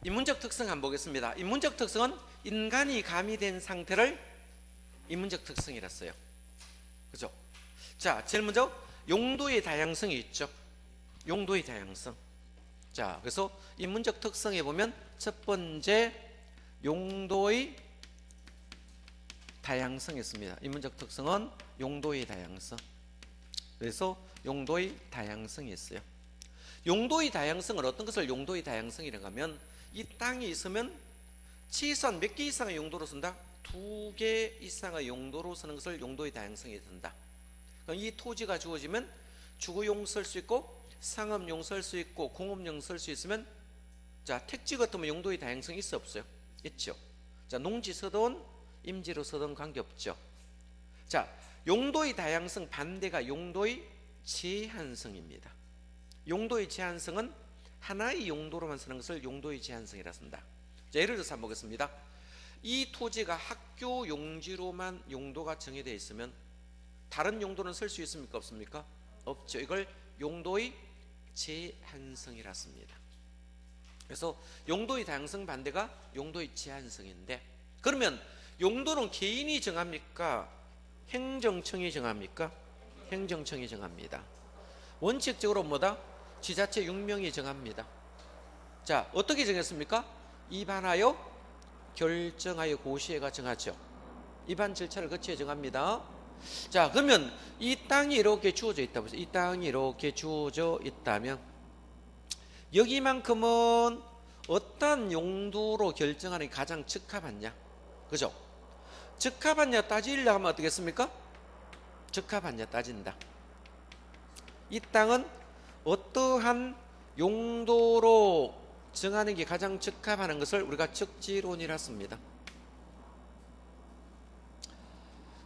인문적 특성 한번 보겠습니다. 인문적 특성은 인간이 가미된 상태를 인문적 특성이라 써요. 그죠? 자, 제일 먼저 용도의 다양성이 있죠. 용도의 다양성. 자, 그래서 인문적 특성에 보면 첫 번째 용도의 다양성이 있습니다. 인문적 특성은 용도의 다양성. 그래서 용도의 다양성이 있어요. 용도의 다양성은 어떤 것을 용도의 다양성이라고 하면 이 땅이 있으면 최소한 몇 개 이상의 용도로 쓴다? 2개 이상의 용도로 쓰는 것을 용도의 다양성이 든다. 그럼 이 토지가 주어지면 주거용 쓸 수 있고 상업용 쓸 수 있고 공업용 쓸 수 있으면 자, 택지 같으면 용도의 다양성이 있어 없어요? 있죠. 자, 농지 서든 임지로 서든 관계없죠. 자, 용도의 다양성 반대가 용도의 제한성입니다. 용도의 제한성은 하나의 용도로만 쓰는 것을 용도의 제한성이라 쓴다. 자, 예를 들어서 한번 보겠습니다. 이 토지가 학교 용지로만 용도가 정해되어 있으면 다른 용도는 쓸 수 있습니까? 없습니까? 없죠. 이걸 용도의 제한성이라 씁니다. 그래서 용도의 다양성 반대가 용도의 제한성인데, 그러면 용도는 개인이 정합니까? 행정청이 정합니까? 행정청이 정합니다. 원칙적으로 뭐다? 지자체 6명이 정합니다. 자, 어떻게 정했습니까? 입안하여 결정하여 고시회가 정하죠. 입안 절차를 거치어 정합니다. 자, 그러면 이 땅이 이렇게 주어져 있다고 해서 이 땅이 이렇게 주어져 있다면 여기만큼은 어떤 용도로 결정하는 게 가장 적합하냐? 그죠? 적합하냐 따지려고 하면 어떻겠습니까? 적합하냐 따진다. 이 땅은 어떠한 용도로 정하는 게 가장 적합하는 것을 우리가 적지론이라 씁니다.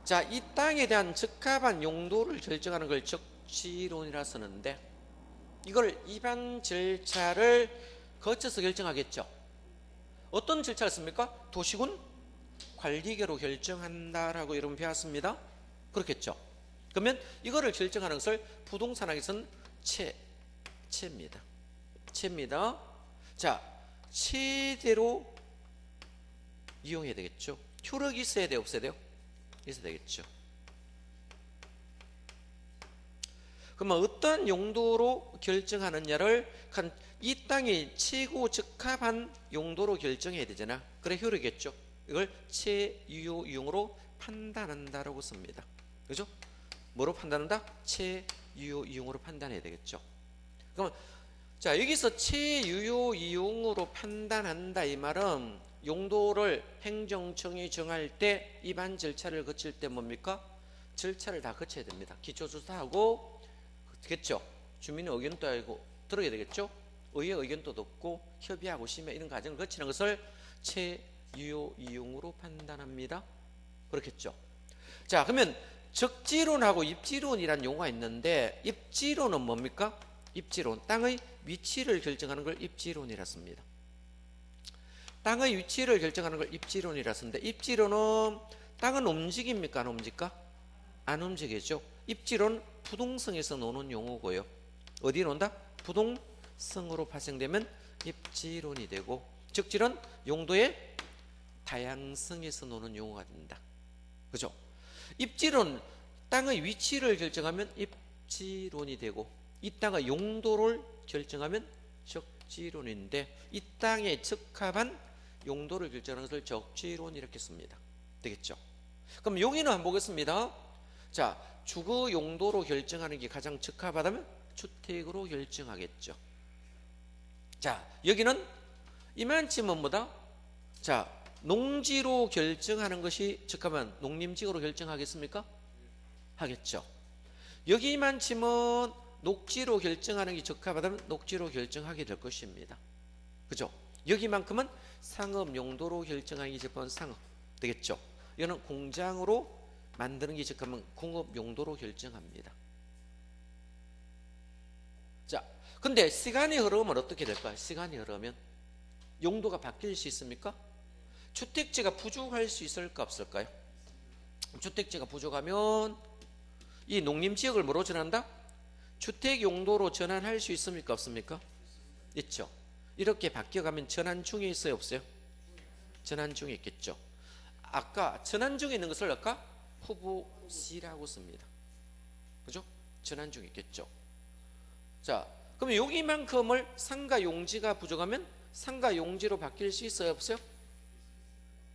자, 이 땅에 대한 적합한 용도를 결정하는 걸 적지론이라 쓰는데, 이걸 입안 절차를 거쳐서 결정하겠죠. 어떤 절차를 씁니까? 도시군 관리계로 결정한다라고 여러분 배웠습니다. 그렇겠죠. 그러면 이거를 결정하는 것을 부동산학에서는 채입니다. 채입니다. 자, 채대로 이용해야 되겠죠. 효력이 있어야 돼요, 없어야 돼요? 있어야 되겠죠. 그러면 어떤 용도로 결정하느냐를 이 땅이 최고 적합한 용도로 결정해야 되잖아. 그래 효력이겠죠. 이걸 채유효이용으로 판단한다라고 씁니다. 그죠? 뭐로 판단한다? 채유효이용으로 판단해야 되겠죠. 그러면 자, 여기서 채유효이용으로 판단한다 이 말은 용도를 행정청이 정할 때 입안 절차를 거칠 때 뭡니까? 절차를 다 거쳐야 됩니다. 기초조사하고 겠죠. 주민의 의견도 알고 들어야 되겠죠. 의회 의견도 듣고 협의하고 심의 이런 과정을 거치는 것을 채유효이용으로 판단합니다. 그렇겠죠. 자, 그러면 적지론하고 입지론이라는 용어가 있는데, 입지론은 뭡니까? 입지론, 땅의 위치를 결정하는 걸 입지론이라 씁니다. 땅의 위치를 결정하는 걸 입지론이라 쓰는데, 입지론은 땅은 움직입니까? 안 움직일까? 안 움직이죠. 입지론 부동성에서 노는 용어고요. 어디로 온다? 부동성으로 발생되면 입지론이 되고, 적지론 용도의 다양성에서 노는 용어가 된다. 그죠? 입지론 땅의 위치를 결정하면 입지론이 되고, 이 땅의 용도를 결정하면 적지론인데, 이 땅에 적합한 용도를 결정하는 것을 적지론 이렇게 씁니다. 되겠죠? 그럼 여기는 한번 보겠습니다. 자, 주거 용도로 결정하는 게 가장 적합하다면 주택으로 결정하겠죠. 자, 여기는 이만치면 뭐다? 자, 농지로 결정하는 것이 적합하면 농림지구로 결정하겠습니까? 하겠죠. 여기만치면 녹지로 결정하는 게 적합하다면 녹지로 결정하게 될 것입니다. 그죠? 여기만큼은 상업 용도로 결정하는 게 적합하면 상업 되겠죠. 이거는 공장으로 만드는 게 적합하면 공업 용도로 결정합니다. 자, 근데 시간이 흐르면 어떻게 될까요? 시간이 흐르면 용도가 바뀔 수 있습니까? 주택지가 부족할 수 있을까 없을까요? 주택지가 부족하면 이 농림지역을 뭐로 전환한다? 주택 용도로 전환할 수 있습니까 없습니까? 있죠. 이렇게 바뀌어가면 전환 중에 있어요, 없어요? 전환 중에 있겠죠. 아까 전환 중에 있는 것을 아까 후보 C라고 씁니다. 그죠? 전환 중에 있겠죠. 자, 그러면 여기만큼을 상가 용지가 부족하면 상가 용지로 바뀔 수 있어요, 없어요?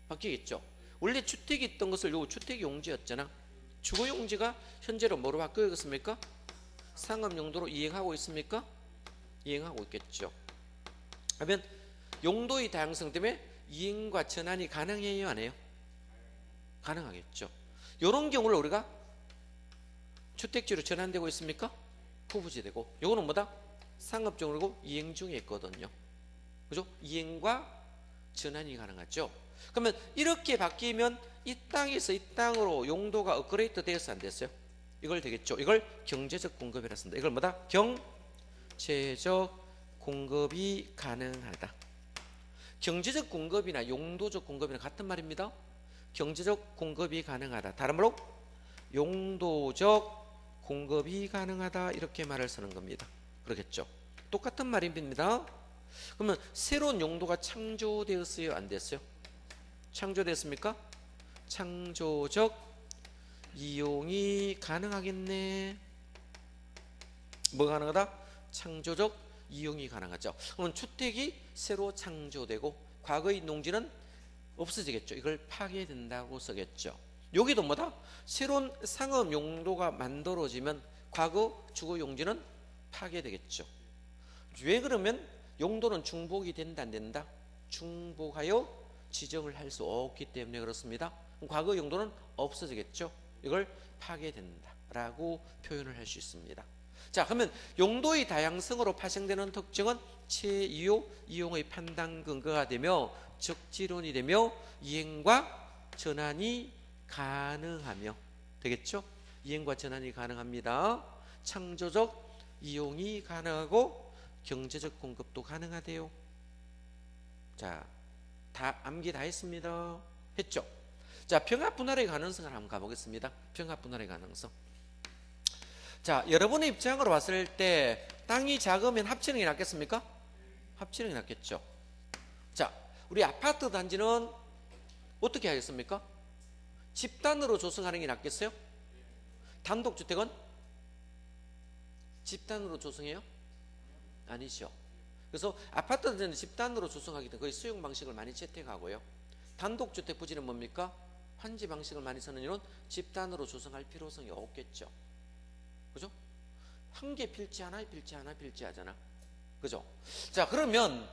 바뀌겠죠. 원래 주택이 있던 것을 요 주택 용지였잖아. 주거 용지가 현재로 뭐로 바뀌었습니까? 상업 용도로 이행하고 있습니까? 이행하고 있겠죠. 그러면 용도의 다양성 때문에 이행과 전환이 가능해요, 안 해요? 가능하겠죠. 이런 경우를 우리가 주택지로 전환되고 있습니까? 후부지되고, 요거는 뭐다? 상업적으로 이행 중에 있거든요. 그죠? 이행과 전환이 가능하죠. 그러면 이렇게 바뀌면 이 땅에서 이 땅으로 용도가 업그레이드 되어서 안 됐어요? 이걸 되겠죠. 이걸 경제적 공급이라 씁니다. 이걸 뭐다? 경제적 공급이 가능하다. 경제적 공급이나 용도적 공급이나 같은 말입니다. 경제적 공급이 가능하다. 다른 말로 용도적 공급이 가능하다, 이렇게 말을 쓰는 겁니다. 그렇겠죠. 똑같은 말입니다. 그러면 새로운 용도가 창조되었어요, 안 됐어요? 창조됐습니까? 창조적 이용이 가능하겠네. 뭐가 가능하다? 창조적 이용이 가능하죠. 그러면 주택이 새로 창조되고 과거의 농지는 없어지겠죠. 이걸 파괴된다고 쓰겠죠. 여기도 뭐다? 새로운 상업 용도가 만들어지면 과거 주거 용지는 파괴되겠죠. 왜 그러면 용도는 중복이 된다, 안 된다? 중복하여 지정을 할 수 없기 때문에 그렇습니다. 과거 용도는 없어지겠죠. 이걸 파괴된다라고 표현을 할 수 있습니다. 자, 그러면 용도의 다양성으로 파생되는 특징은 최이호 이용의 판단 근거가 되며 적지론이 되며 이행과 전환이 가능하며 되겠죠? 이행과 전환이 가능합니다. 창조적 이용이 가능하고 경제적 공급도 가능하대요. 자, 다 암기 다 했습니다. 했죠? 자, 평합 분할의 가능성을 한번 가보겠습니다. 평합 분할의 가능성. 자, 여러분의 입장으로 봤을 때 땅이 작으면 합치는 게 낫겠습니까? 합치는 게 낫겠죠. 자, 우리 아파트 단지는 어떻게 하겠습니까? 집단으로 조성하는 게 낫겠어요? 단독주택은 집단으로 조성해요? 아니죠. 그래서 아파트 단지는 집단으로 조성하기 때문에 거의 수용 방식을 많이 채택하고요. 단독주택 부지는 뭡니까? 환지 방식을 많이 쓰는 이유는 집단으로 조성할 필요성이 없겠죠. 그죠? 한 개 필지 하나, 필지 하나, 필지하잖아. 그죠? 자, 그러면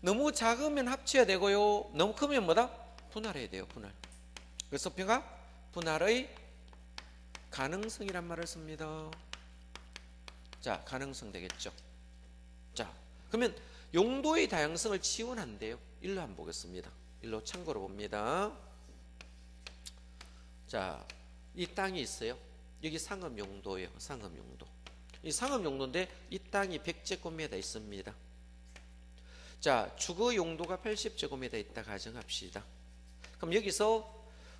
너무 작으면 합쳐야 되고요. 너무 크면 뭐다? 분할해야 돼요. 분할. 그래서 평합 분할의 가능성이란 말을 씁니다. 자, 가능성 되겠죠. 자, 그러면 용도의 다양성을 지원한대요. 일로 한번 보겠습니다. 일로 참고로 봅니다. 자, 이 땅이 있어요. 여기 상업 용도예요. 상업 용도. 이 상업 용도인데 이 땅이 100제곱미터 있습니다. 자, 주거 용도가 80제곱미터 있다 가정합시다. 그럼 여기서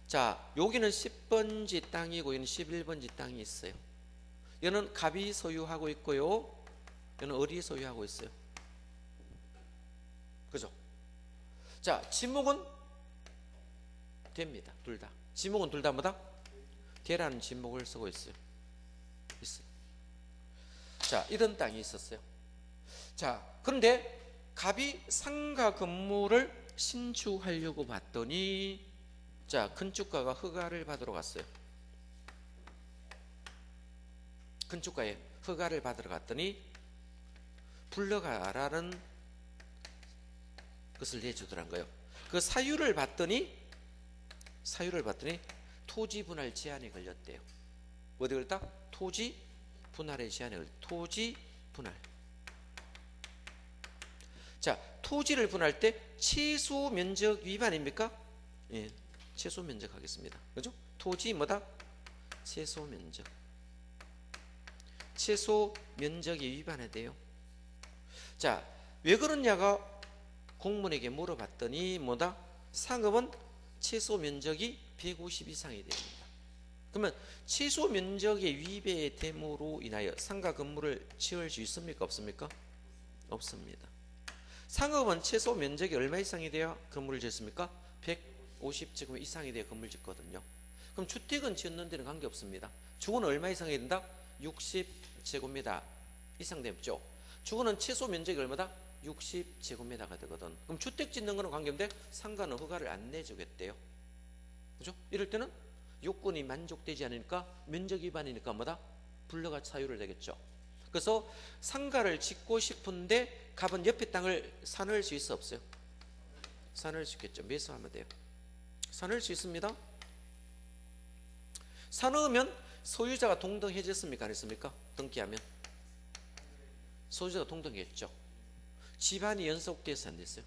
자, 여기는 10번지 땅이고 여기는 11번지 땅이 있어요. 여기는 갑이 소유하고 있고요. 여기는 을이 소유하고 있어요. 그죠? 자, 지목은 됩니다. 둘 다. 지목은 둘 다 뭐다? 대라는 지목을 쓰고 있어요. 자, 이런 땅이 있었어요. 자, 그런데 갑이 상가 건물을 신축하려고 봤더니 자, 건축가가 허가를 받으러 갔어요. 건축가에 허가를 받으러 갔더니 불러가라는 것을 내주더란 거예요. 그 사유를 봤더니 토지 분할 제한이 걸렸대요. 어디 걸렸다? 토지 분할의 제한이 걸렸다. 토지 분할. 자, 토지를 분할 때 최소 면적 위반입니까? 예, 최소 면적 하겠습니다. 그죠? 토지 뭐다? 최소 면적. 최소 면적이 위반해야 돼요. 자, 왜 그러냐가 공무원에게 물어봤더니 뭐다? 상업은 최소 면적이 150 이상이 됩니다. 그러면 최소 면적의 위배됨으로 인하여 상가 건물을 지을 수 있습니까? 없습니까? 없습니다. 상업은 최소 면적이 얼마 이상이 돼야 건물을 짓습니까? 150제곱 이상이 돼야 건물 짓거든요. 그럼 주택은 짓는 데는 관계없습니다. 주거는 얼마 이상이 된다? 60제곱미터 이상 되죠. 주거는 최소 면적이 얼마다? 60제곱미터가 되거든. 그럼 주택 짓는 거는 관계없는데 상가는 허가를 안 내주겠대요. 그죠? 이럴 때는 요건이 만족되지 않으니까 면적 위반이니까 뭐다? 불허가 사유를 되겠죠. 그래서 상가를 짓고 싶은데 갑은 옆에 땅을 사놓을 수 있어 없어요? 사놓을 수 있겠죠. 매수하면 돼요. 사놓을 수 있습니다. 사놓으면 소유자가 동등해졌습니까? 안 했습니까? 등기하면 소유자가 동등했죠. 집안이 연속돼서 안 됐어요?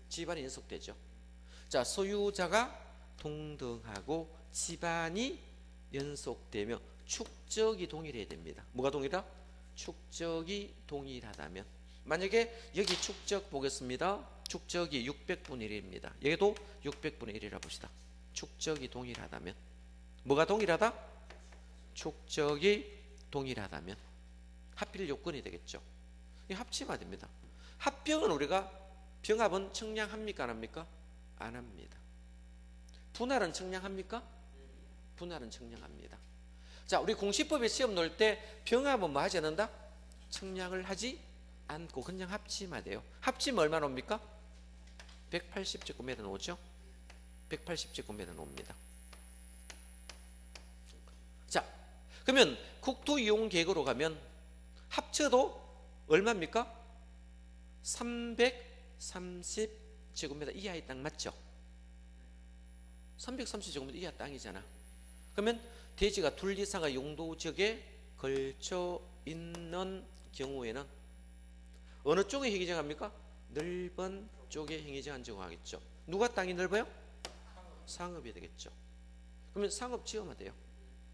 집안이 연속되죠. 자, 소유자가 동등하고 집안이 연속되며 축적이 동일해야 됩니다. 뭐가 동일하다? 축적이 동일하다면. 만약에 여기 축적 보겠습니다. 축적이 600분의 1입니다. 여기도 600분의 1이라 봅시다. 축적이 동일하다면. 뭐가 동일하다? 축적이 동일하다면 합필 요건이 되겠죠. 합치면 됩니다. 합병은 우리가 병합은 청량합니까? 안 합니까? 안 합니다. 분할은 청량합니까? 분할은 청량합니다. 자, 우리 공시법에 시험 넣을 때 병합은 뭐 하지 않는다? 청량을 하지 않고 그냥 합치면 돼요. 합치면 얼마나 옵니까? 180제곱미터 나오죠? 180제곱미터 나옵니다. 자, 그러면 국토이용계획으로 가면 합쳐도 얼마입니까? 330제곱미터 이하의 땅 맞죠? 330제곱미터 이하 땅이잖아. 그러면 대지가 둘 이상의 용도지역에 걸쳐 있는 경우에는 어느 쪽에 행위정합니까? 넓은 쪽에 행위정한 정하겠죠. 누가 땅이 넓어요? 상업이 되겠죠. 그러면 상업 지으면 돼요.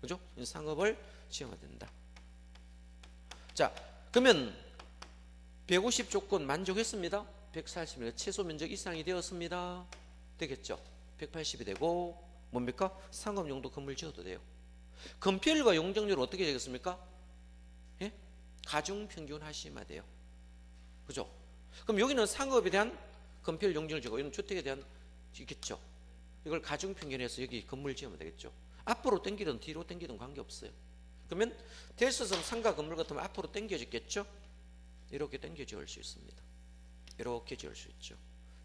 그죠? 상업을 지으면 된다. 자, 그러면 150 조건 만족했습니다. 140m 최소 면적 이상이 되었습니다. 되겠죠? 180이 되고 뭡니까? 상업 용도 건물 지어도 돼요. 건폐율과 용적률은 어떻게 되겠습니까? 예? 가중 평균 하시면 돼요. 그죠? 그럼 여기는 상업에 대한 건폐율 용적률 지고 이건 주택에 대한 있겠죠. 이걸 가중 평균해서 여기 건물 지으면 되겠죠. 앞으로 당기든 뒤로 당기든 관계없어요. 그러면 대서성 상가 건물 같으면 앞으로 당겨지겠죠. 이렇게 당겨 지을 수 있습니다. 이렇게 지을 수 있죠.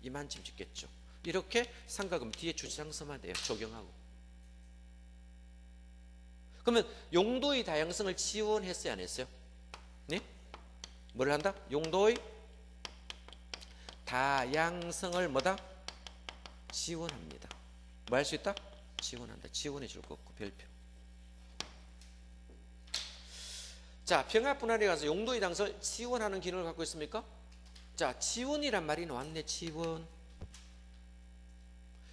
이만큼 짓겠죠. 이렇게 상가 건물 뒤에 주차장서만 돼요. 적용하고. 그러면 용도의 다양성을 지원했어요, 안 했어요? 네? 뭘 한다? 용도의 다양성을 뭐다? 지원합니다. 뭐 할 수 있다? 지원한다. 지원해 줄 거 없고 별표. 자, 병합분할에 가서 용도의 다양성을 지원하는 기능을 갖고 있습니까? 자, 지원이란 말이 나왔네. 지원.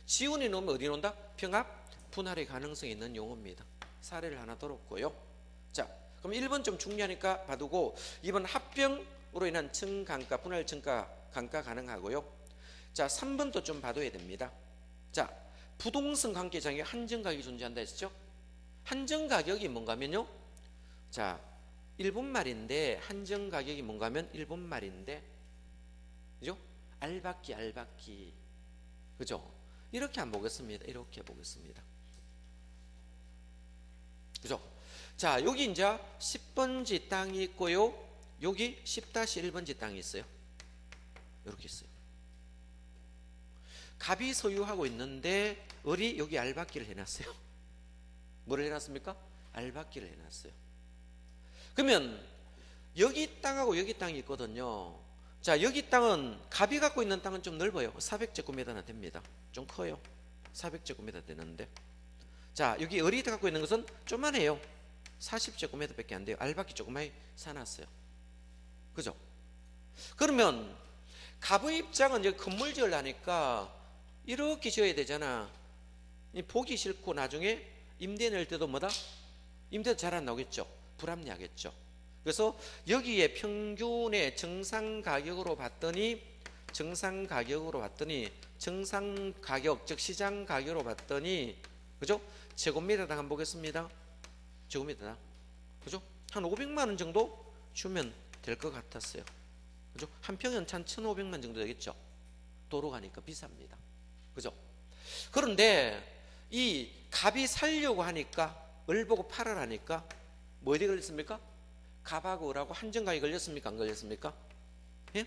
지원이 나오면 어디 나온다? 병합 분할의 가능성이 있는 용어입니다. 사례를 하나 들었고요. 자, 그럼 1번 좀 중요하니까 봐두고 2번 합병으로 인한 증강가, 분할 증가, 강가 가능하고요. 자, 3번도 좀 봐둬야 됩니다. 자, 부동산 관계장에 한정가격이 존재한다 했죠? 한정가격이 뭔가 하면요. 자, 일본말인데 한정가격이 뭔가 하면 일본말인데 그죠? 알박기 그죠? 이렇게 안 보겠습니다. 이렇게 보겠습니다. 그죠? 자, 여기 이제 10번지 땅이 있고요. 여기 10-1번지 땅이 있어요. 이렇게 있어요. 갑이 소유하고 있는데 을이 여기 알박기를 해놨어요. 뭐를 해놨습니까? 알박기를 해놨어요. 그러면 여기 땅하고 여기 땅이 있거든요. 자, 여기 땅은 갑이 갖고 있는 땅은 좀 넓어요. 400제곱미터나 됩니다. 좀 커요. 400제곱미터 되는데, 자, 여기 을이 갖고 있는 것은 조그만해요. 40제곱미터밖에 안 돼요. 알박기 조그마히 사놨어요. 그죠? 그러면 갑의 입장은 이제 건물 지으려니까 이렇게 지어야 되잖아. 보기 싫고 나중에 임대 낼 때도 뭐다? 임대도 잘 안 나오겠죠. 불합리하겠죠. 그래서 여기에 평균의 정상 가격으로 봤더니 정상 가격, 즉 시장 가격으로 봤더니 그죠? 제곱미터당 한번 보겠습니다. 제곱미터당 그죠? 한 500만 원 정도 주면 될 것 같았어요. 그죠? 한 평은 한 1,500만 정도 되겠죠. 도로 가니까 비쌉니다. 그죠? 그런데 이 갑이 살려고 하니까, 을 보고 팔으라니까 뭐 어디 걸렸습니까? 갑하고 을하고 한정가에 걸렸습니까? 안 걸렸습니까? 예?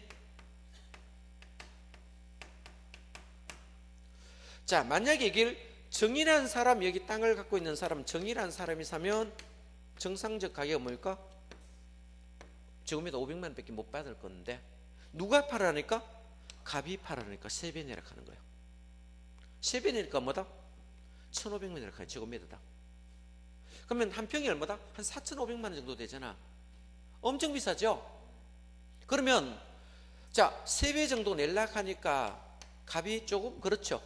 자, 만약에 이길 정이라는 사람, 여기 땅을 갖고 있는 사람, 정이라는 사람이 사면 정상적 가격은 뭘까? 지금에도 500만 원밖에 못 받을 건데, 누가 팔으라니까? 갑이 팔으라니까 3배 내락하는 거예요. 3배 내니까 뭐다? 1,500만 원 내락하는 지금에도다. 그러면 한 평이 얼마다? 한 4,500만 원 정도 되잖아. 엄청 비싸죠? 그러면 자, 3배 정도 내려고 하니까 갑이 조금 그렇죠.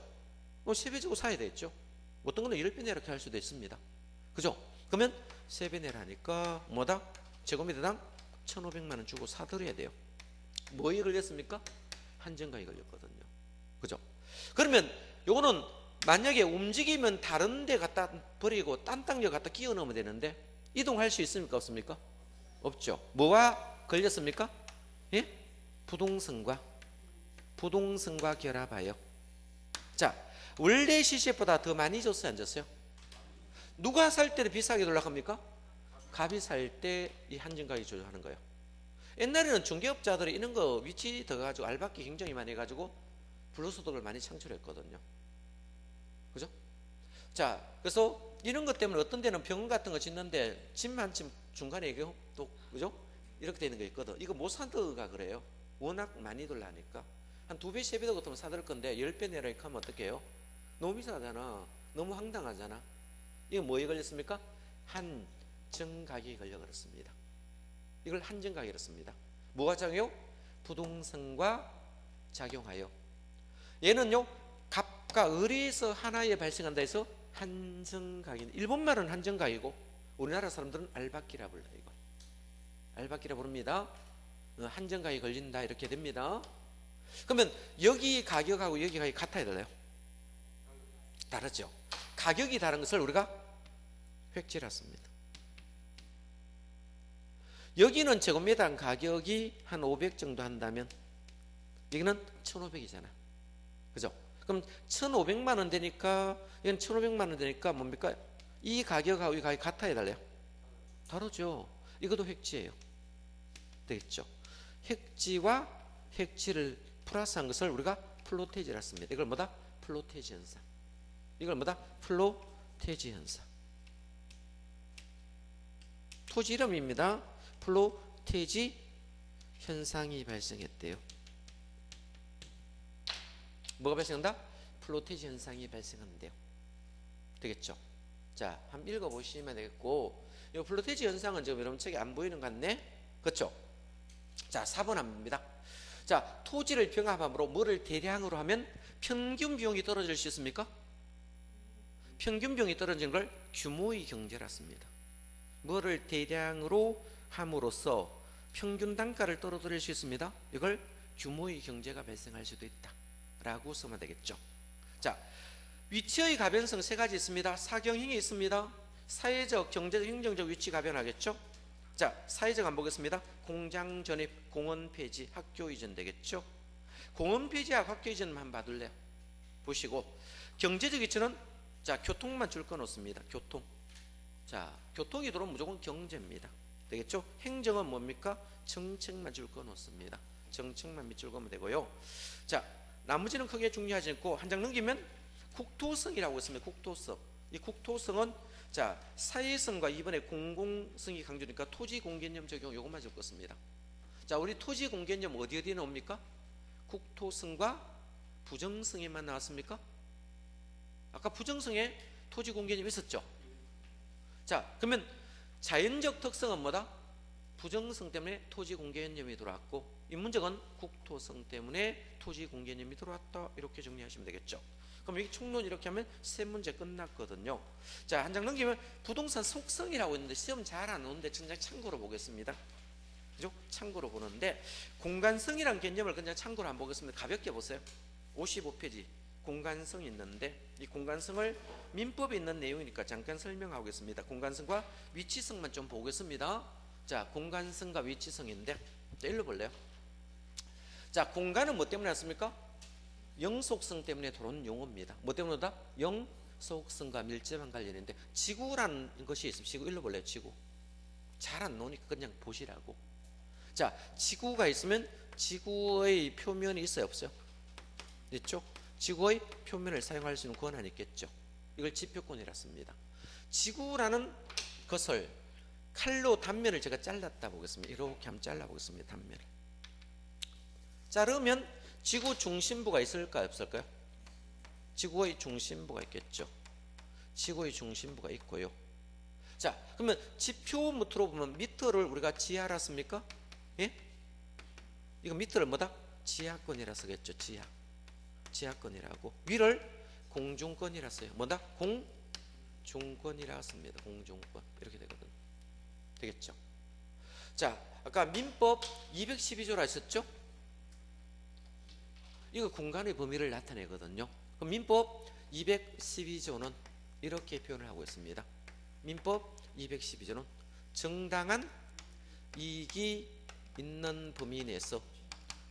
3배 주고 사야 되겠죠. 어떤 거는 10배 내려고 할 수도 있습니다. 그죠? 그러면 3배 내라니까 뭐다? 제곱미터당 1,500만 원 주고 사들여야 돼요. 뭐에 걸렸습니까? 한정가에 걸렸거든요. 그죠? 그러면 요거는 만약에 움직이면 다른 데 갖다 버리고 딴 땅에 갖다 끼워 넣으면 되는데, 이동할 수 있습니까? 없습니까? 없죠. 뭐와 걸렸습니까? 예? 부동성과 결합하여. 자, 원래 시세보다 더 많이 줬어요, 안 줬어요? 누가 살 때는 비싸게 돌락합니까? 갑이 살 때 이 한정가격 조절하는 거예요. 옛날에는 중개업자들이 이런 거 위치 더 가지고 알박기 굉장히 많이 해가지고 불로소득을 많이 창출했거든요. 그죠? 자, 그래서 이런 것 때문에 어떤 데는 병원 같은 거 짓는데 집 한 집 중간에 이게 또 그죠? 이렇게 되는 거 있거든. 이거 못 사드가 그래요. 워낙 많이들 하니까 한 2배, 3배 더 같으면 사들 건데 10배 내라니까 하면 어떡해요? 너무 비싸잖아. 너무 황당하잖아. 이거 뭐에 걸렸습니까? 한정가격에 걸려 그렇습니다. 이걸 한정가격이라고 씁니다. 뭐가 작용해요? 부동성과 작용하여. 얘는요, 갑과 을에서 하나에 발생한다 해서 한정가격. 일본 말은 한정가격이고 우리나라 사람들은 알박기라 불러요. 이거 알박기라 부릅니다. 한정가격이 걸린다 이렇게 됩니다. 그러면 여기 가격하고 여기 가격이 같아야 달라요? 다르죠. 가격이 다른 것을 우리가 획지라 씁니다. 여기는 제곱미터 가격이 한 500 정도 한다면 여기는 1,500이잖아. 그죠? 그럼 1,500만 원 되니까 이건 1,500만 원 되니까 뭡니까? 이 가격하고 이 가격이 같아야 달라요? 다르죠. 이것도 획지예요. 되겠죠? 획지와 획지를 플러스한 것을 우리가 플로테지라 씁니다. 이걸 뭐다? 플로테지 현상. 이걸 뭐다? 플로테지 현상. 토지 이름입니다. 플로테지 현상이 발생했대요. 뭐가 발생한다? 플로테지 현상이 발생한대요. 되겠죠? 자, 한번 읽어보시면 되겠고, 이 플로테지 현상은 지금 여러분 책에 안 보이는 것 같네? 그렇죠? 자, 4번 합니다. 자, 토지를 병합함으로 뭐를 대량으로 하면 평균 비용이 떨어질 수 있습니까? 평균 비용이 떨어지는 걸 규모의 경제라 씁니다. 뭐를 대량으로 함으로써 평균 단가를 떨어뜨릴 수 있습니다. 이걸 규모의 경제가 발생할 수도 있다 라고 쓰면 되겠죠. 자, 위치의 가변성 3가지 있습니다. 사경행이 있습니다. 사회적, 경제적, 행정적 위치 가변하겠죠. 자, 사회적 한번 보겠습니다. 공장 전입, 공원 폐지, 학교 이전 되겠죠. 공원 폐지하고 학교 이전만 한번 봐둘래요. 보시고, 경제적 위치는 자, 교통만 줄 건 없습니다. 교통. 자, 교통이 들어오면 무조건 경제입니다. 되겠죠? 행정은 뭡니까? 정책만 줄 건 없습니다. 정책만 밑줄 그으면 되고요. 자, 나머지는 크게 중요하지 않고 한 장 넘기면 국토성이라고 있습니다. 국토성. 이 국토성은 자, 사회성과 이번에 공공성이 강조니까 토지 공개념 적용 요것만 적었습니다. 자, 우리 토지 공개념 어디 나옵니까? 국토성과 부정성에만 나왔습니까? 아까 부정성에 토지 공개념 있었죠? 자, 그러면 자연적 특성은 뭐다? 부정성 때문에 토지 공개념이 들어왔고, 이 문제는 국토성 때문에 토지 공개념이 들어왔다. 이렇게 정리하시면 되겠죠. 그럼 여기 총론 이렇게 하면 3문제 끝났거든요. 자, 한 장 넘기면 부동산 속성이라고 있는데 시험 잘 안 오는데 그냥 참고로 보겠습니다. 그죠? 참고로 보는데 공간성이란 개념을 그냥 참고로 안 보겠습니다. 가볍게 보세요. 55페이지 공간성이 있는데 이 공간성을 민법에 있는 내용이니까 잠깐 설명하겠습니다. 공간성과 위치성만 좀 보겠습니다. 자, 공간성과 위치성인데 자, 일로 볼래요? 자, 공간은 뭐 때문에 왔습니까? 영속성 때문에 들어온 용어입니다. 뭐 때문이다? 영속성과 밀접한 관련인데, 지구라는 것이 있으면 지구 일러볼래요. 지구 잘 안 나오니까 그냥 보시라고. 자, 지구가 있으면 지구의 표면이 있어요, 없어요? 있죠? 지구의 표면을 사용할 수 있는 권한이 있겠죠. 이걸 지표권이라 씁니다. 지구라는 것을 칼로 단면을 제가 잘랐다 보겠습니다. 이렇게 한번 잘라 보겠습니다. 단면을 자르면 지구 중심부가 있을까요, 없을까요? 지구의 중심부가 있겠죠. 지구의 중심부가 있고요. 자, 그러면 지표 밑으로 보면 미터를 우리가 지하라 씁니까? 예? 이거 미터를 뭐다? 지하권이라 쓰겠죠. 지하권이라고. 위를 공중권이라 써요. 뭐다? 공중권이라 씁니다. 공중권. 이렇게 되거든. 되겠죠? 자, 아까 민법 212조라 했었죠? 이거 공간의 범위를 나타내거든요. 그럼 민법 212조는 이렇게 표현을 하고 있습니다. 민법 212조는 정당한 이익이 있는 범위 내에서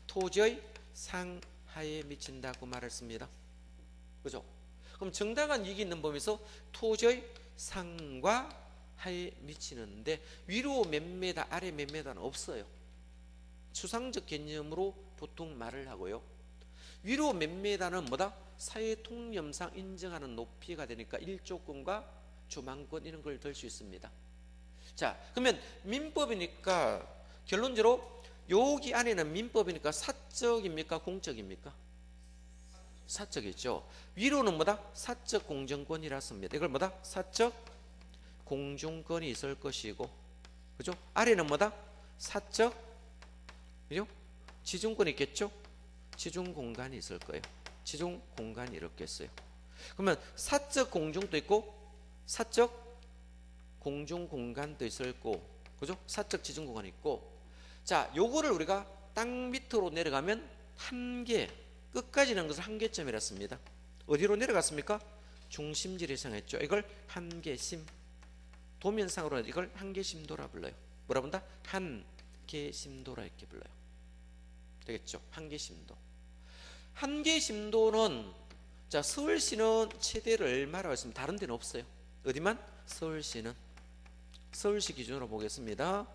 토지의 상하에 미친다고 말했습니다. 그죠? 그럼 정당한 이익이 있는 범위에서 토지의 상과 하에 미치는데 위로 몇 메다 아래 몇 메다는 없어요. 추상적 개념으로 보통 말을 하고요. 위로 몇 메다는 뭐다? 사회 통념상 인정하는 높이가 되니까 일조권과 조망권 이런 걸 들 수 있습니다. 자, 그러면 민법이니까 결론적으로 여기 안에는 민법이니까 사적입니까? 공적입니까? 사적이죠. 위로는 뭐다? 사적 공정권이라 씁니다. 이걸 뭐다? 사적 공중권이 있을 것이고, 그죠? 아래는 뭐다? 사적, 그죠? 지중권이 있겠죠? 지중 공간이 있을 거예요. 지중 공간이 이렇게 있어요. 그러면 사적 공중도 있고 사적 공중 공간도 있을 거고, 그죠? 사적 지중 공간이 있고. 자, 요거를 우리가 땅 밑으로 내려가면 한계, 끝까지 있는 것을 한계점이라 씁니다. 어디로 내려갔습니까? 중심지를 상했죠. 이걸 한계심. 도면상으로는 이걸 한계심도라 불러요. 뭐라 본다? 한계심도라 이렇게 불러요. 되겠죠? 한계심도. 한계심도는, 자, 서울시는 최대를 얼마라고 했으면 다른 데는 없어요. 어디만? 서울시는. 서울시 기준으로 보겠습니다.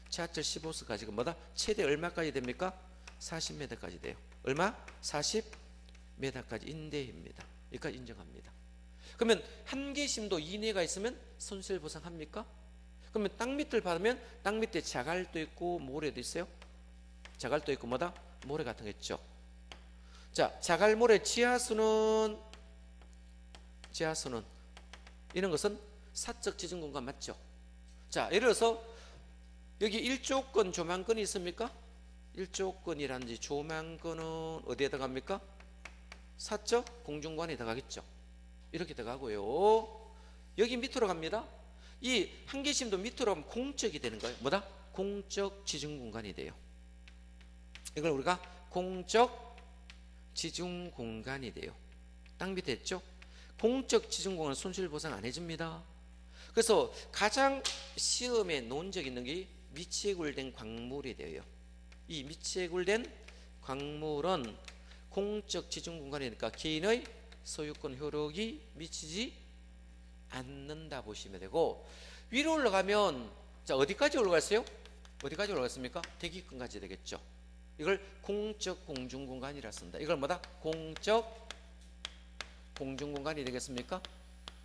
지하철 15호선까지 뭐다? 최대 얼마까지 됩니까? 40m까지 돼요. 얼마? 40m까지 인대입니다. 여기까지 인정합니다. 그러면 한계심도 이내가 있으면 손실보상합니까? 그러면 땅 밑을 받으면 땅 밑에 자갈도 있고 모래도 있어요. 자갈도 있고 뭐다? 모래 같은 거 있죠. 자, 자갈, 모래, 지하수는 이런 것은 사적 지정 공간 맞죠? 자, 예를 들어서 여기 일조권, 조망권이 있습니까? 일조권이라든지 조망권은 어디에 들어갑니까? 사적 공중관에 들어가겠죠. 이렇게 들어가고요. 여기 밑으로 갑니다. 이 한계심도 밑으로 가면 공적이 되는 거예요. 뭐다? 공적 지중 공간이 돼요. 이걸 우리가 공적 지중 공간이 돼요. 땅 밑에 있죠? 공적 지중 공간은 손실보상 안 해줍니다. 그래서 가장 시험에 논 적 있는 게 미치해굴된 광물이 돼요. 이 미치해굴된 광물은 공적 지중 공간이니까 개인의 소유권 효력이 미치지 않는다 보시면 되고, 위로 올라가면, 자, 어디까지 올라갔어요? 어디까지 올라갔습니까? 대기권까지 되겠죠. 이걸 공적 공중공간이라 쓴다. 이걸 뭐다? 공적 공중공간이 되겠습니까?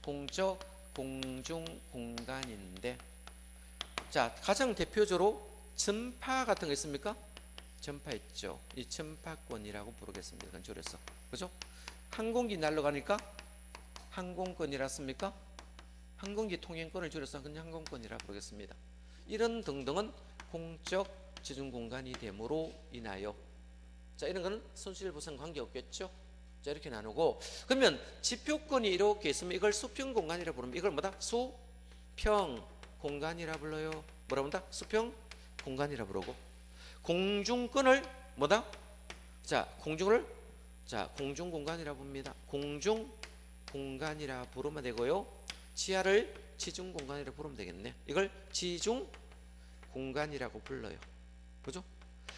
공적 공중공간인데, 자, 가장 대표적으로 전파 같은 거 있습니까? 전파 있죠. 이 전파권이라고 부르겠습니다. 그건 줄여서. 그죠? 항공기 날아가니까 항공권이라 씁니까? 항공기 통행권을 줄여서 그냥 항공권이라 부르겠습니다. 이런 등등은 공적 지중 공간이 됨으로 인하여, 자, 이런 거는 손실보상 관계 없겠죠? 자, 이렇게 나누고, 그러면 지표권이 이렇게 있으면 이걸 수평 공간이라 부르면 이걸 뭐다? 수평 공간이라 불러요. 뭐라 본다? 수평 공간이라 부르고, 공중권을 뭐다? 자, 공중을, 자, 공중 공간이라 봅니다. 공중 공간이라 부르면 되고요. 지하를 지중 공간이라 부르면 되겠네. 이걸 지중 공간이라고 불러요. 그죠?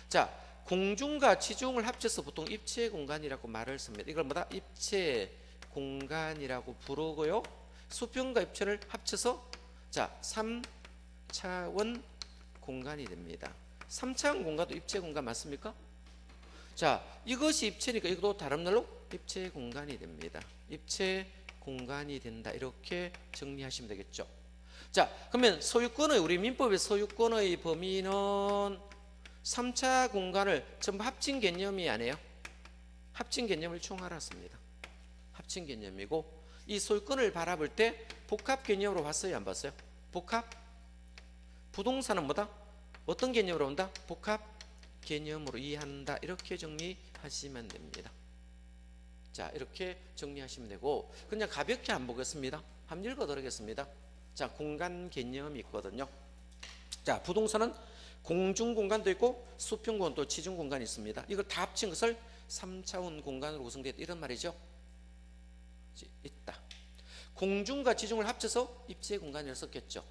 자, 공중과 지중을 합쳐서 보통 입체 공간이라고 말을 씁니다. 이걸 뭐다? 입체 공간이라고 부르고요. 수평과 입체를 합쳐서 자 3차원 공간이 됩니다. 3차원 공간도 입체 공간 맞습니까? 자 이것이 입체니까 이것도 다른 말로 입체 공간이 됩니다. 입체 공간이 된다. 이렇게 정리하시면 되겠죠. 자 그러면 소유권의 우리 민법의 소유권의 범위는 3차 공간을 전부 합친 개념이 아니에요. 합친 개념을 총괄하 습니다. 합친 개념이고 이 소유권을 바라볼 때 복합 개념으로 봤어요, 안 봤어요? 복합 부동산은 뭐다? 어떤 개념으로 온다? 복합 개념으로 이해한다. 이렇게 정리하시면 됩니다. 자 이렇게 정리하시면 되고 그냥 가볍게 안 보겠습니다. 한번 읽어드리겠습니다. 자 공간 개념이 있거든요. 자 부동산은 공중 공간도 있고 수평 공간도 지중 공간이 있습니다. 이걸 다 합친 것을 3차원 공간으로 구성되어 있다. 이런 말이죠. 있다. 공중과 지중을 합쳐서 입체 공간이라 썼겠죠.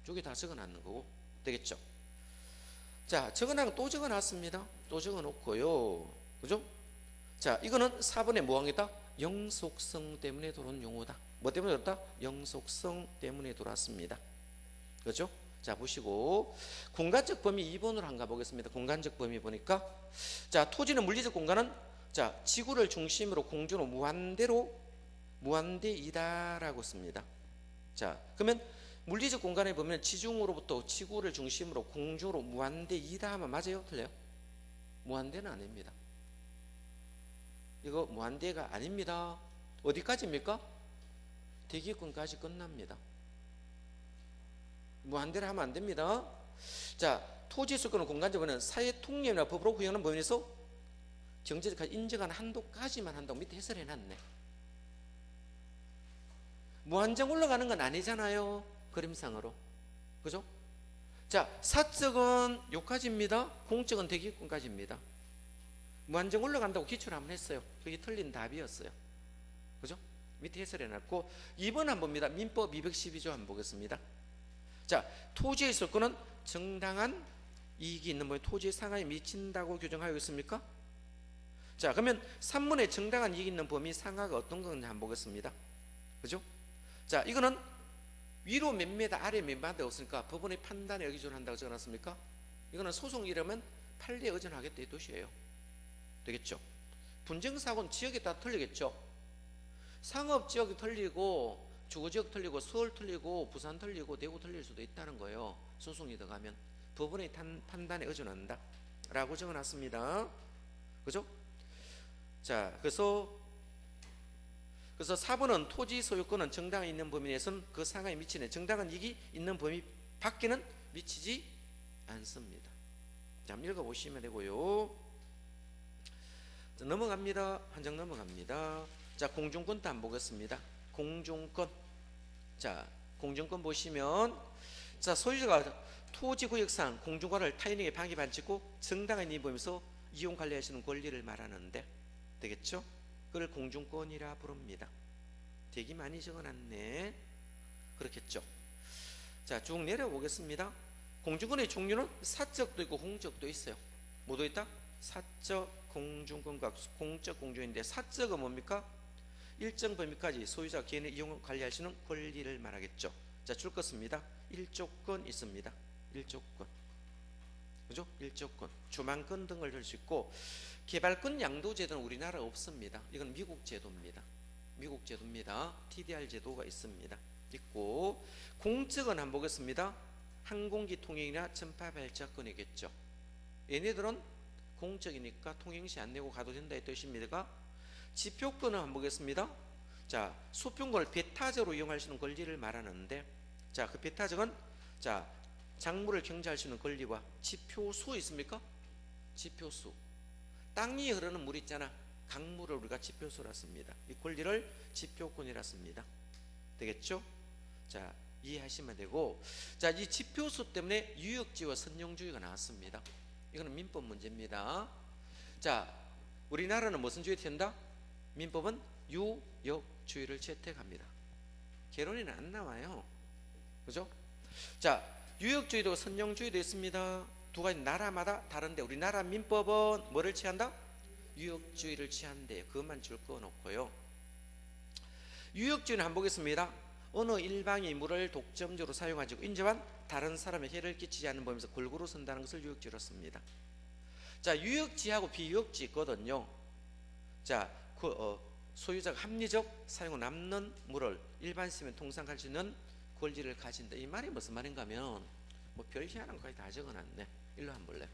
쪽에 다 적어놨는 거고 되겠죠. 자 적어놓은 거 또 적어놨습니다. 또 적어놓고요. 그죠? 자 이거는 4번에 뭐하겠다? 영속성 때문에 들어온 용어다. 뭐 때문에 들었다? 영속성 때문에 들어왔습니다. 그죠? 자 보시고 공간적 범위 2번으로 한가 보겠습니다. 공간적 범위 보니까 자 토지는 물리적 공간은 자 지구를 중심으로 공주로 무한대이다라고 씁니다. 자 그러면 물리적 공간에 보면 지중으로부터 지구를 중심으로 공중으로 무한대이다 하면 맞아요? 틀려요? 무한대는 아닙니다. 이거 무한대가 아닙니다. 어디까지입니까? 대기권까지 끝납니다. 무한대를 하면 안 됩니다. 자 토지 소유권은 공간적으로는 사회 통념이나 법으로 구현하는 범위에서 경제적 인정하는 한도까지만 한다고 밑에 해설해 놨네. 무한정 올라가는 건 아니잖아요. 그림상으로. 그죠? 자 사적은 요까지입니다. 공적은 대기권까지입니다. 무한정 올라간다고 기초를 한번 했어요. 그게 틀린 답이었어요. 그죠? 밑에 해설해 놨고 2번 한번 봅니다. 민법 212조 한번 보겠습니다. 자 토지의 소유권은 정당한 이익이 있는 뭐에 토지의 상하에 미친다고 규정하여 있습니까? 자 그러면 3번에 정당한 이익이 있는 범위 상하가 어떤 건지 한번 보겠습니다. 그죠? 자 이거는 위로 몇 미터 아래 몇 미터 없으니까 법원의 판단에 의존한다고 적어놨습니까? 이거는 소송 이러면 판례에 의존하겠다 이 뜻이에요. 되겠죠? 분쟁사고는 지역에 따라 틀리겠죠? 상업지역이 틀리고 주거지역 틀리고 서울 틀리고 부산 틀리고 대구 틀릴 수도 있다는 거예요. 소송이 들어가면 법원의 판단에 의존한다 라고 적어놨습니다. 그죠? 자 그래서 4번은 토지 소유권은 정당히 있는 범위 내에서는 그 상하에 미치는 정당한 이익이 있는 범위 밖에는 미치지 않습니다. 자 한번 읽어보시면 되고요. 자, 넘어갑니다. 한 장 넘어갑니다. 자 공중권도 한번 보겠습니다. 공중권. 자 공중권 보시면 자 소유자가 토지구역상 공중권을 타인에게 방해 받고 정당한 이익 범위에서 이용 관리하시는 권리를 말하는데 되겠죠? 그걸 공중권이라 부릅니다. 되게 많이 적어놨네. 그렇겠죠? 자 쭉 내려보겠습니다. 공중권의 종류는 사적도 있고 공적도 있어요. 뭐도 있다? 사적 공중권과 공적 공중인데 사적은 뭡니까? 일정 범위까지 소유자 개인의 이용 관리할 수 있는 권리를 말하겠죠. 자 줄 것입니다. 일조권 있습니다. 일조권. 그죠? 일조권. 주만권 등을 줄 수 있고 개발권 양도제도는 우리나라 없습니다. 이건 미국 제도입니다. 미국 제도입니다. TDR 제도가 있습니다. 있고 공적은 한번 보겠습니다. 항공기 통행이나 전파 발자권이겠죠. 얘네들은 공적이니까 통행시 안 내고 가도 된다 이 뜻입니다. 지표권은 한번 보겠습니다. 자 수평권을 배타적으로 이용할 수 있는 권리를 말하는데 자 그 배타적은 자 작물을 경제할 수 있는 권리와 지표수 있습니까? 지표수. 땅 위에 흐르는 물 있잖아. 강물을 우리가 지표수라 씁니다. 이 권리를 지표권이라 씁니다. 되겠죠? 자 이해하시면 되고 자 이 지표수 때문에 유역지와 선용주의가 나왔습니다. 이거는 민법 문제입니다. 자 우리나라는 무슨 주의 된다? 민법은 유역주의를 채택합니다. 개론에는 안 나와요. 그죠? 자 유역주의도 선용주의도 있습니다. 두 가지 나라마다 다른데 우리나라 민법은 뭐를 취한다? 유역주의를 취한대요. 그것만 줄 꺼놓고요. 유역주의는 한번 보겠습니다. 어느 일방이 물을 독점적으로 사용하고 인접한 다른 사람에 해를 끼치지 않는 범위에서 골고루 쓴다는 것을 유역주의로 씁니다. 자, 유역지하고 비유역지 있거든요. 자, 소유자가 합리적 사용 남는 물을 일반 시민 통상 갈 수 있는 권리를 가진다. 이 말이 무슨 말인가 하면 뭐 별 희한한 거까지 다 적어놨네. 일로 한번 볼래.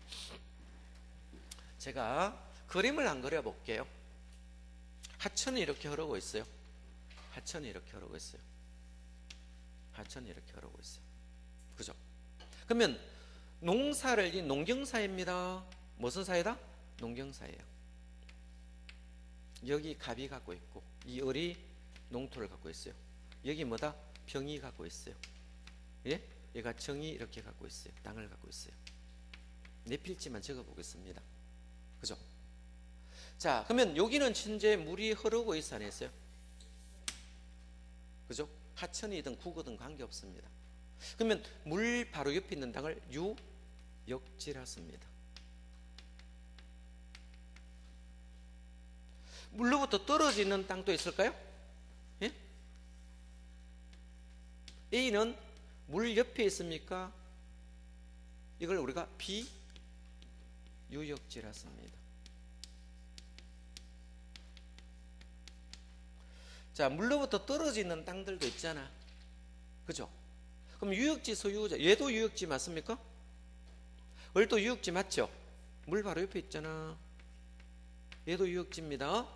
제가 그림을 안 그려볼게요. 하천이 이렇게 흐르고 있어요. 하천이 이렇게 흐르고 있어요. 하천이 이렇게 흐르고 있어요. 그죠? 그러면 농사를 이 농경사입니다. 무슨 사이다? 농경사예요. 여기 갑이 갖고 있고 이 을이 농토를 갖고 있어요. 여기 뭐다? 병이 갖고 있어요. 예? 얘가 정이 이렇게 갖고 있어요. 땅을 갖고 있어요. 네 필지만 적어 보겠습니다. 그죠? 자, 그러면 여기는 현재 물이 흐르고 있어 안 했어요? 그죠? 하천이든 국어든 관계없습니다. 그러면 물 바로 옆에 있는 땅을 유역지라 씁니다. 물로부터 떨어지는 땅도 있을까요? 예? A는 물 옆에 있습니까? 이걸 우리가 비유역지라 씁니다. 자, 물로부터 떨어지는 땅들도 있잖아. 그죠? 그럼 유역지 소유자, 얘도 유역지 맞습니까? 을도 유역지 맞죠? 물 바로 옆에 있잖아. 얘도 유역지입니다.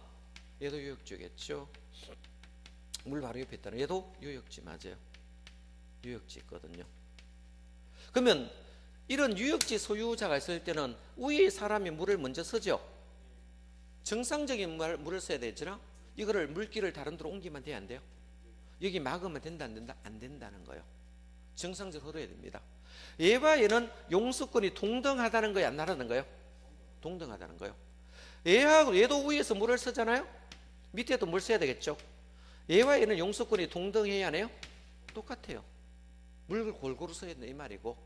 얘도 유역지겠죠. 물 바로 옆에 있다는 얘도 유역지 맞아요. 유역지 있거든요. 그러면 이런 유역지 소유자가 있을 때는 위에 사람이 물을 먼저 쓰죠. 정상적인 물을 써야 되잖아. 이거를 물기를 다른 데로 옮기면 돼야 안 돼요? 여기 막으면 된다 안 된다? 안 된다는 거예요. 정상적으로 흐려야 됩니다. 얘와 얘는 용수권이 동등하다는 거예요? 안 다르는 거예요? 동등하다는 거예요. 얘하고 얘도 위에서 물을 쓰잖아요. 밑에도 물 써야 되겠죠. 얘와 얘는 용수권이 동등해야 하네요. 똑같아요. 물을 골고루 써야 된다 이 말이고,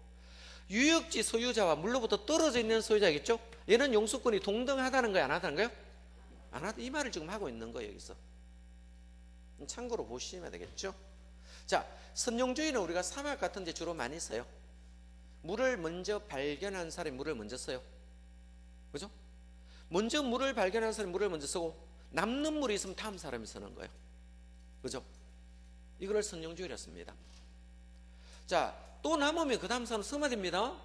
유역지 소유자와 물로부터 떨어져 있는 소유자겠죠. 얘는 용수권이 동등하다는 거예요? 안 하다는 거예요? 안 하다 이 말을 지금 하고 있는 거예요. 여기서 참고로 보시면 되겠죠. 자, 선용주의는 우리가 사막 같은 데 주로 많이 써요. 물을 먼저 발견한 사람이 물을 먼저 써요. 그죠? 먼저 물을 발견한 사람이 물을 먼저 쓰고 남는 물이 있으면 다음 사람이 쓰는 거예요. 그죠? 이걸 선용주의라 씁니다. 자, 또 남으면 그 다음 사람 쓰면 됩니다.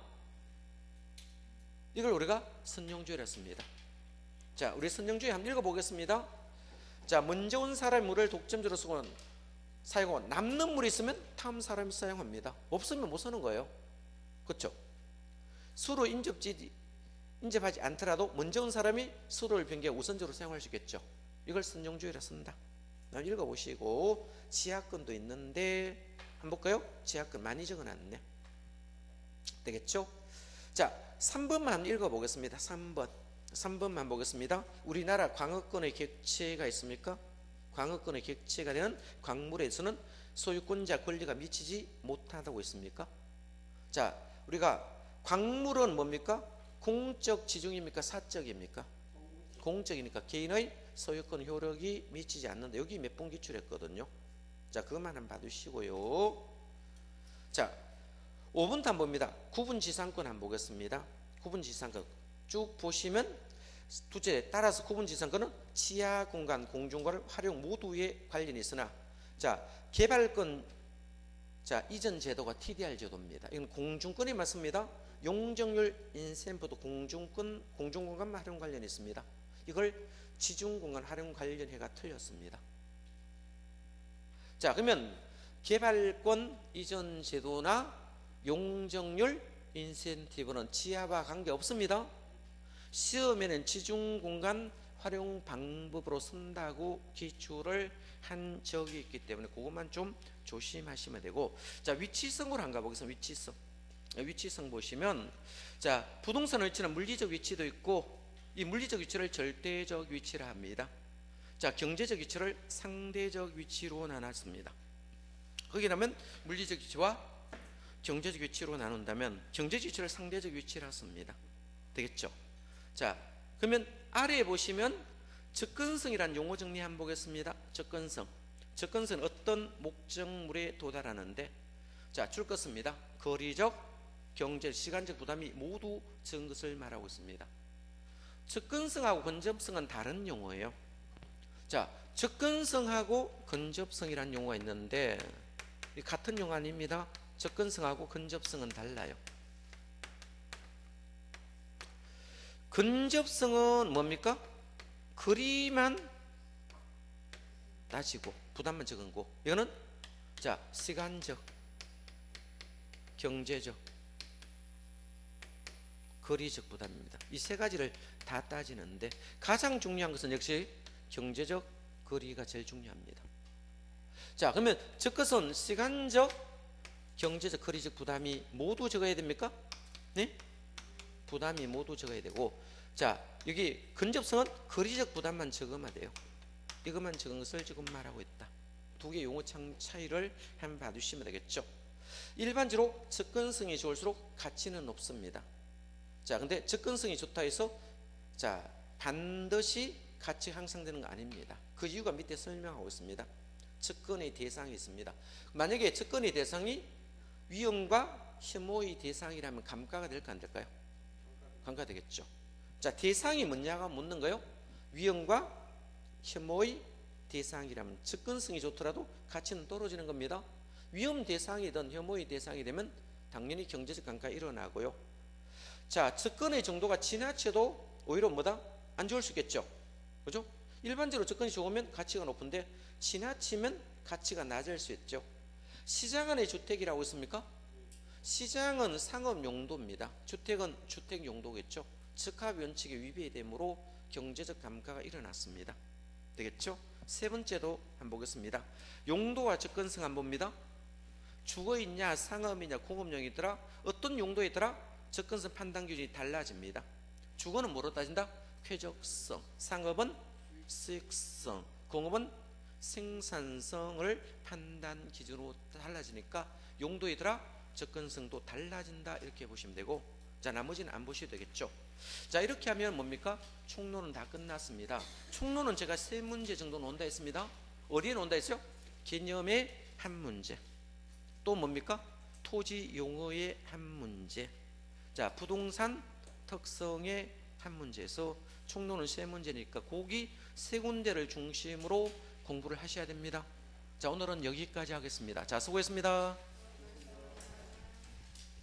이걸 우리가 선용주의라 씁니다. 자, 우리 선용주의 한번 읽어보겠습니다. 자, 먼저 온 사람이 물을 독점적으로 사용하고 남는 물이 있으면 다음 사람이 사용합니다. 없으면 못 쓰는 거예요. 그렇죠? 수로 인접하지 않더라도 먼저 온 사람이 수로를 변경해 우선적으로 사용할 수 있겠죠. 이걸 선용주의라 쓴다. 읽어보시고 지하권도 있는데 한번 볼까요? 지하권 많이 적어놨네. 되겠죠? 자, 3번만 한번 읽어보겠습니다. 3번만 보겠습니다. 우리나라 광역권의 객체가 있습니까? 광역권의 객체가 되는 광물에서는 소유권자 권리가 미치지 못하다고 있습니까? 자, 우리가 광물은 뭡니까? 공적 지중입니까? 사적입니까? 공적이니까 개인의 소유권 효력이 미치지 않는다. 여기 몇 번 기출했거든요. 자, 그것만 한번 봐두시고요. 자, 5번 단 봅니다. 구분지상권 한번 보겠습니다. 구분지상권 쭉 보시면 둘째 따라서 구분지상권은 지하 공간 공중과를 활용 모두에 관련이 있으나, 자, 개발권, 자, 이전 제도가 TDR 제도입니다. 이건 공중권이 맞습니다. 용적률 인센티브도 공중공간 활용 관련이 있습니다. 이걸 지중공간 활용 관련해가 틀렸습니다. 자, 그러면 개발권 이전 제도나 용적률 인센티브는 지하와 관계 없습니다. 시험에는 지중공간 활용 방법으로 쓴다고 기출을 한 적이 있기 때문에 그것만 좀 조심하시면 되고, 자, 위치성으로 한번 가보겠습니다. 위치성 보시면, 자, 부동산 위치는 물리적 위치도 있고 이 물리적 위치를 절대적 위치라 합니다. 자, 경제적 위치를 상대적 위치로 나눴습니다. 거기 나면 물리적 위치와 경제적 위치로 나눈다면 경제적 위치를 상대적 위치라 씁니다. 되겠죠? 자, 그러면 아래에 보시면 접근성이란 용어 정리 한번 보겠습니다. 접근성. 접근성은 어떤 목적물에 도달하는데, 자, 줄 것입니다. 거리적, 경제, 시간적 부담이 모두 적은 것을 말하고 있습니다. 접근성하고 근접성은 다른 용어예요. 자, 접근성하고 근접성이라는 용어가 있는데 같은 용어 아닙니다. 접근성하고 근접성은 달라요. 근접성은 뭡니까? 거리만 따지고 부담만 적은 거. 이거는 자, 시간적, 경제적, 거리적 부담입니다. 이 세 가지를 다 따지는데 가장 중요한 것은 역시 경제적 거리가 제일 중요합니다. 자, 그러면 접근성은 시간적, 경제적, 거리적 부담이 모두 적어야 됩니까? 네? 부담이 모두 적어야 되고, 자, 여기 근접성은 거리적 부담만 적으면 돼요. 이것만 적은 것을 지금 말하고 있다. 두 개의 용어 차이를 한번 봐주시면 되겠죠. 일반적으로 접근성이 좋을수록 가치는 없습니다. 자, 근데 접근성이 좋다 해서 자, 반드시 가치가 향상되는 거 아닙니다. 그 이유가 밑에 설명하고 있습니다. 접근의 대상이 있습니다. 만약에 접근의 대상이 위험과 혐오의 대상이라면 감가가 될까 안 될까요? 감가가 되겠죠. 자, 대상이 뭐냐가 묻는 거요. 위험과 혐오의 대상이라면 접근성이 좋더라도 가치는 떨어지는 겁니다. 위험 대상이든 혐오의 대상이 되면 당연히 경제적 감가가 일어나고요. 자, 접근의 정도가 지나쳐도 오히려 뭐다? 안 좋을 수 있겠죠. 그죠? 일반적으로 접근이 좋으면 가치가 높은데 지나치면 가치가 낮을 수 있죠. 시장 안의 주택이라고 있습니까? 시장은 상업 용도입니다. 주택은 주택 용도겠죠. 적합 원칙에 위배되므로 경제적 감가가 일어났습니다. 되겠죠? 세 번째도 한번 보겠습니다. 용도와 접근성 한번 봅니다. 주거이냐 상업이냐 공업용이더라 어떤 용도이더라 접근성 판단 기준이 달라집니다. 주거는 뭐로 따진다? 쾌적성, 상업은 수익성, 공업은 생산성을 판단 기준으로 달라지니까 용도이더라 접근성도 달라진다 이렇게 보시면 되고, 자, 나머지는 안 보셔도 되겠죠. 자, 이렇게 하면 뭡니까? 총론은 다 끝났습니다. 총론은 제가 세 문제 정도 논다 했습니다. 어디에 논다 했어요? 개념의 한 문제, 또 뭡니까? 토지 용어의 한 문제, 자, 부동산 특성의 한 문제에서 총론은 세 문제니까 거기 세 군데를 중심으로 공부를 하셔야 됩니다. 자, 오늘은 여기까지 하겠습니다. 자, 수고했습니다.